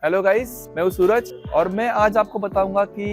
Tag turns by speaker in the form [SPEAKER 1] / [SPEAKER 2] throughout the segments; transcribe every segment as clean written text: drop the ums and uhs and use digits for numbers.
[SPEAKER 1] Hello guys, मैं हूँ सूरज और मैं आज आपको बताऊंगा कि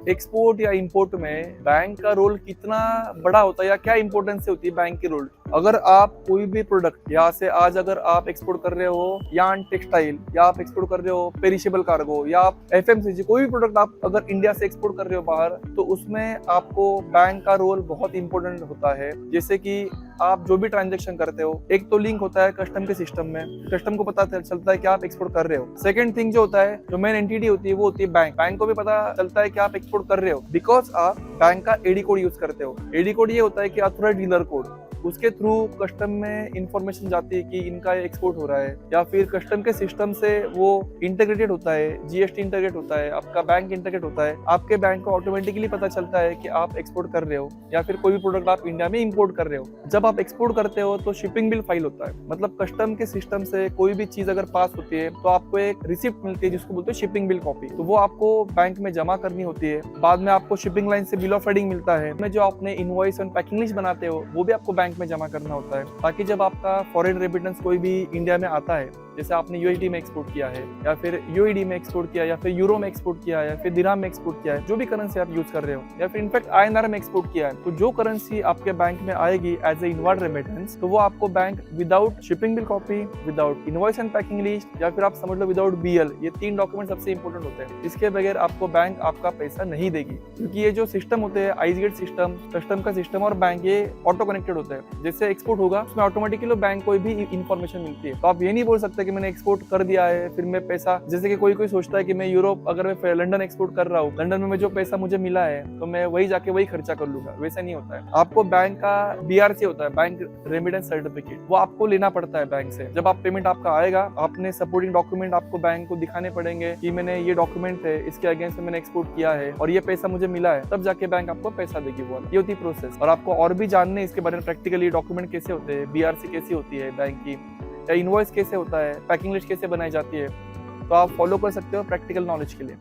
[SPEAKER 1] एक्सपोर्ट या इंपोर्ट में बैंक का रोल कितना बड़ा होता है या क्या इंपॉर्टेंस होती है बैंक की रोल। अगर आप कोई भी प्रोडक्ट यहाँ से आज अगर आप एक्सपोर्ट कर रहे हो यार्न टेक्सटाइल, या आप एक्सपोर्ट कर रहे हो पेरिशेबल कार्गो, या आप एफएमसीजी कोई भी प्रोडक्ट आप अगर इंडिया से एक्सपोर्ट कर रहे हो बाहर, तो उसमें आपको बैंक का रोल बहुत इंपॉर्टेंट होता है। जैसे कि आप जो भी ट्रांजेक्शन करते हो, एक तो लिंक होता है कस्टम के सिस्टम में, कस्टम को पता चलता है कि आप एक्सपोर्ट कर रहे हो। सेकंड थिंग जो होता है, जो मेन एंटिटी होती है, वो होती है बैंक। बैंक को भी पता चलता है कि आप एक्सपोर्ट कर रहे हो बिकॉज आप बैंक का एडी कोड यूज करते हो। एडी कोड ये होता है कि ऑथराइज्ड डीलर कोड, उसके थ्रू कस्टम में इंफॉर्मेशन जाती है कि इनका एक्सपोर्ट हो रहा है, या फिर कस्टम के सिस्टम से वो इंटीग्रेटेड होता है, जीएसटी इंटीग्रेट होता है, आपका बैंक इंटीग्रेट होता है। आपके बैंक को ऑटोमेटिकली पता चलता है कि आप एक्सपोर्ट कर रहे हो या फिर कोई भी प्रोडक्ट आप इंडिया में इंपोर्ट कर रहे हो। जब आप एक्सपोर्ट करते हो तो शिपिंग बिल फाइल होता है, मतलब कस्टम के सिस्टम से कोई भी चीज अगर पास होती है तो आपको एक रिसिप्ट मिलती है जिसको बोलते हैं शिपिंग बिल कॉपी। तो वो आपको बैंक में जमा करनी होती है। बाद में आपको शिपिंग लाइन से बिल ऑफ हेडिंग मिलता है, में जो आपने इनवॉइस एंड पैकिंग लिस्ट बनाते हो वो भी आपको बैंक में जमा करना होता है, ताकि जब आपका फॉरेन रेमिटेंस कोई भी इंडिया में आता है, जैसे आपने यूएसडी में एक्सपोर्ट किया है या फिर यूएडी में एक्सपोर्ट किया या फिर यूरो में एक्सपोर्ट किया है या फिर दिरहम में एक्सपोर्ट किया है, जो भी करेंसी आप यूज कर रहे हो, या फिर इनफैक्ट आईएनआर में एक्सपोर्ट किया है, तो जो करेंसी आपके बैंक में आएगी एज ए इनवर्ड रेमिटेंस, तो वो आपको bank without shipping bill copy, without invoice and packing list, या फिर आप समझ लो विदाउट बीएल, ये 3 डॉक्यूमेंट सबसे इंपॉर्टेंट होते हैं। इसके बगैर आपको बैंक आपका पैसा नहीं देगी, क्योंकि ये जो सिस्टम होते हैं, आइसगेट सिस्टम, कस्टम का सिस्टम और बैंक, ये ऑटो कनेक्टेड होते हैं। जैसे एक्सपोर्ट होगा उसमें ऑटोमेटिकली बैंक को भी इंफॉर्मेशन मिलती है। तो आप ये नहीं बोल सकते कि मैंने एक्सपोर्ट कर दिया है फिर मैं पैसा, जैसे कि कोई सोचता है कि मैं यूरोप अगर मैं लंदन एक्सपोर्ट कर रहा हूँ, लंदन में जो पैसा मुझे मिला है तो मैं वही जाके वही खर्चा कर लूंगा, वैसा नहीं होता है। आपको बैंक का बीआरसी होता है, बैंक रेमिटेंस सर्टिफिकेट, वो आपको लेना पड़ता है बैंक से। जब आप पेमेंट आपका आएगा, अपने सपोर्टिंग डॉक्यूमेंट आपको बैंक को दिखाने पड़ेंगे कि मैंने ये डॉक्यूमेंट है, इसके अगेंस्ट मैंने एक्सपोर्ट किया है और ये पैसा मुझे मिला है, तब जाके बैंक आपको पैसा देगी। वो ये होती प्रोसेस। और आपको और भी जानने इसके बारे में प्रैक्टिकली डॉक्यूमेंट कैसे होते हैं, बीआरसी कैसी होती है बैंक की, या इनवॉइस कैसे होता है, पैकिंग लिस्ट कैसे बनाई जाती है, तो आप फॉलो कर सकते हो प्रैक्टिकल नॉलेज के लिए।